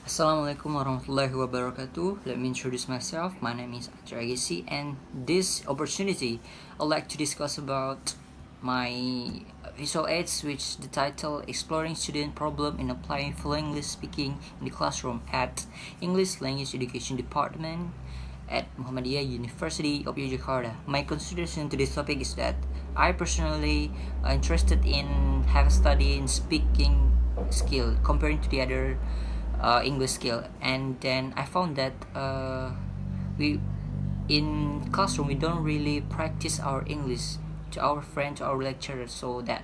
Assalamualaikum warahmatullahi wabarakatuh. Let me introduce myself. My name is Agesi, and this opportunity I'd like to discuss about my visual aids, which the title Exploring Student Problem in Applying Full English Speaking in the Classroom at English Language Education Department at Muhammadiyah University of Yogyakarta. My consideration to this topic is that I personally interested in have study in speaking skill comparing to the other English skill, and then I found that we in classroom we don't really practice our English to our friends, to our lecturers, so that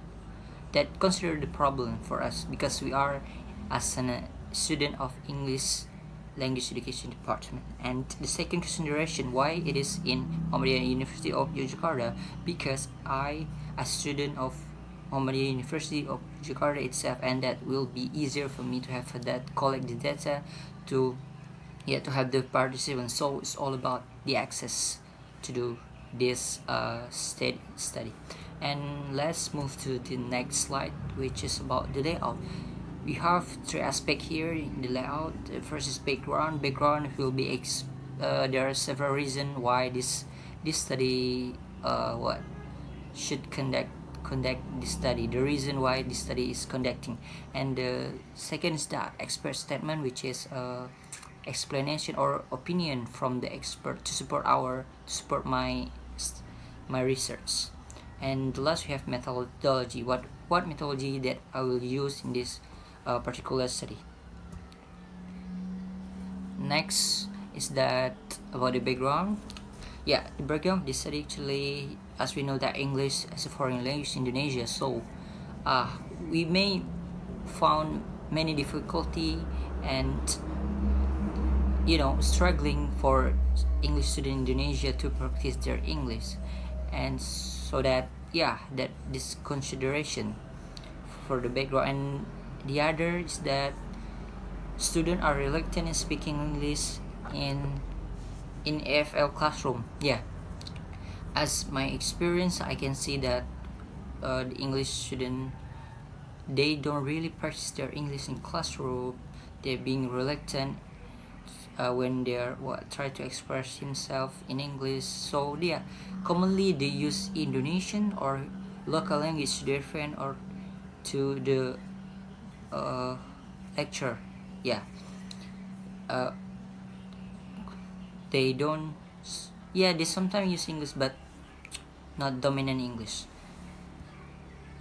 consider the problem for us because we are as a student of English language education department. And the second consideration why it is in Muhammadiyah University of Yogyakarta, because I a student of Muhammadiyah University of Jakarta itself, and that will be easier for me to have that collect the data to have the participants. So it's all about the access to do this study. And let's move to the next slide, which is about the layout. We have three aspects here in the layout. The first is background. Background will be there are several reasons why this study should conduct this study, the reason why this study is conducting. And the second is the expert statement, which is explanation or opinion from the expert to support my research. And the last we have methodology, what methodology that I will use in this particular study. Next is that about the background. The background of this study, actually, as we know that English as a foreign language in Indonesia, so we may found many difficulty and struggling for English student in Indonesia to practice their English, and so that this consideration for the background. And the other is that students are reluctant in speaking English in AFL classroom. As my experience, I can see that the English student, they don't really practice their English in classroom. They're being reluctant when they're try to express himself in English. So commonly they use Indonesian or local language to their friend or to the lecture. They don't they sometimes use English but not dominant English.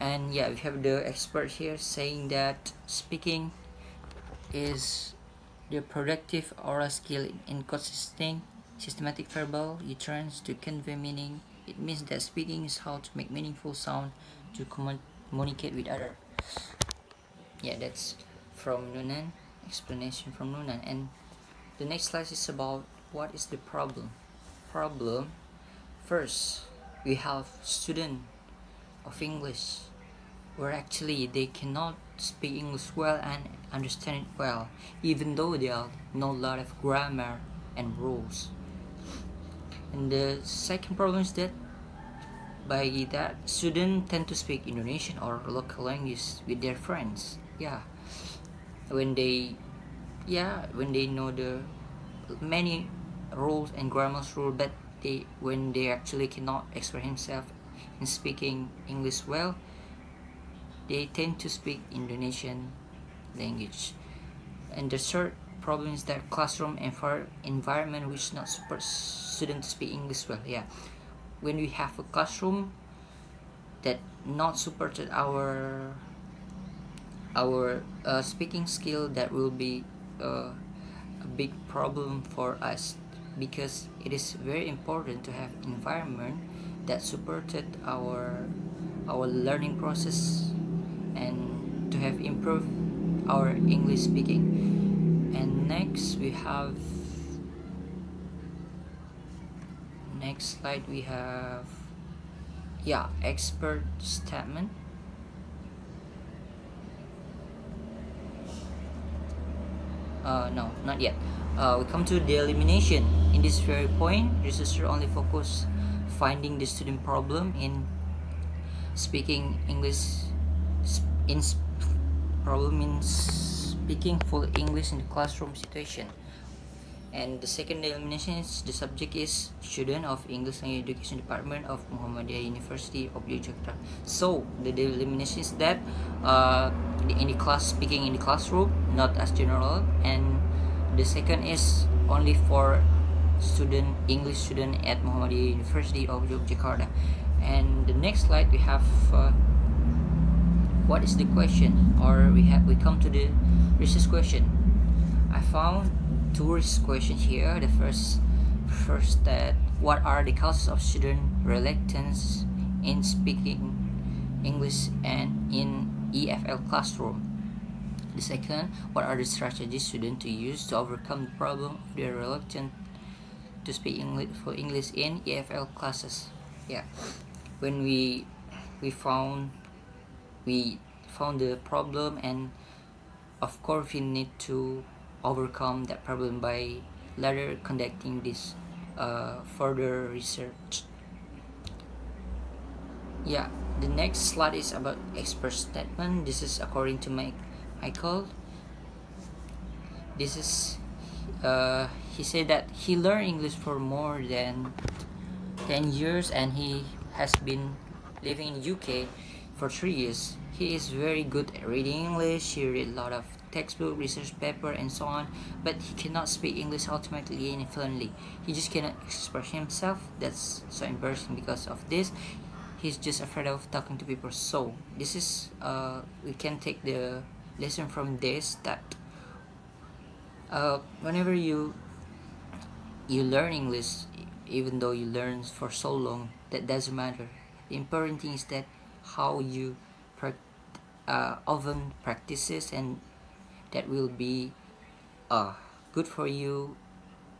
And we have the expert here saying that speaking is the productive oral skill in consistent systematic verbal utterance to convey meaning. It means that speaking is how to make meaningful sound to communicate with others. That's from Nunan, explanation from Nunan. And the next slide is about what is the problem. First, we have student of English where actually they cannot speak English well and understand it well, even though they know a lot of grammar and rules. And the second problem is that by that students tend to speak Indonesian or local language with their friends. When they know the many rules and grammar rules, but when they actually cannot express himself in speaking English well, they tend to speak Indonesian language. And the third problem is that classroom environment which not support students to speak English well. When we have a classroom that not supported our speaking skill, that will be a big problem for us, because it is very important to have environment that supported our learning process and to have improved our English speaking. And next we have next slide, we have expert statement. No, not yet. We come to the elimination. In this very point, researcher only focus finding the student problem in speaking English, problem in speaking full English in the classroom situation. And the second elimination is the subject is student of English Language Education Department of Muhammadiyah University of Yogyakarta. So the elimination is that in the class, speaking in the classroom, not as general. And the second is only for English student at Muhammadiyah University of Yogyakarta. And the next slide we have what is the question, or we come to the research question. I found two research questions here. The first that what are the causes of student reluctance in speaking English and in EFL classroom. The second, what are the strategies students to use to overcome the problem of their reluctance to speak English in EFL classes. Yeah, when we found the problem, and of course we need to overcome that problem by later conducting this further research. Yeah, the next slide is about expert statement. This is according to Michael. This is he said that he learned English for more than 10 years and he has been living in UK for 3 years. He is very good at reading English. He read a lot of textbook, research paper, and so on, but he cannot speak English ultimately and fluently. He just cannot express himself. That's so embarrassing. Because of this, he's just afraid of talking to people. So this is we can take the lesson from this, that whenever you learn English, even though you learn for so long, that doesn't matter. The important thing is that how you often practices, and that will be good for you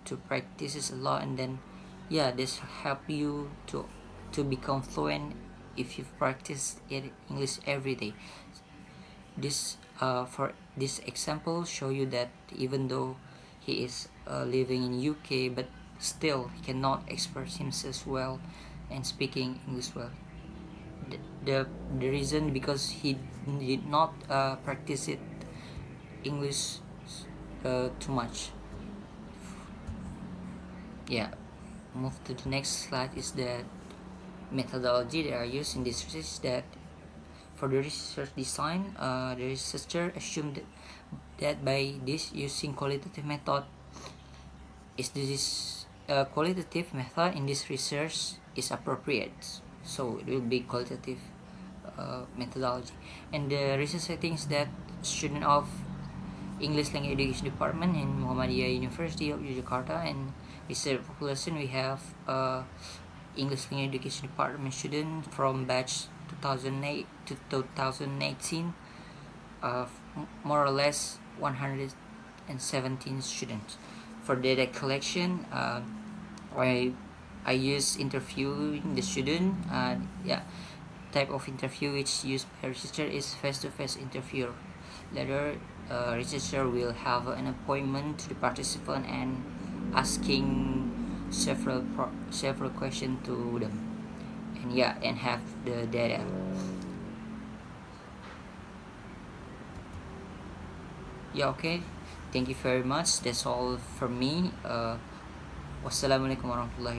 to practice this a lot, and then yeah, this help you to become fluent if you practice English every day. This for this example show you that even though he is living in UK, but still he cannot express himself well and speaking English well. The reason because he did not practice it English too much. Yeah, move to the next slide is the methodology that are used in this research. That for the research design, the researcher assumed that by this using qualitative method is this qualitative method in this research is appropriate. So it will be qualitative methodology. And the research settings that student of English Language Education Department in Muhammadiyah University of Yogyakarta, and research population we have English Language Education Department student from batch 2008 to 2018, more or less 117 students. For data collection, I use interviewing the student. Yeah, type of interview which used by researcher is face-to-face interview. Later, researcher will have an appointment to the participant and asking several questions to them, and yeah, and have the data. Yeah, okay. Thank you very much. That's all from me. Wassalamualaikum warahmatullahi wabarakatuh.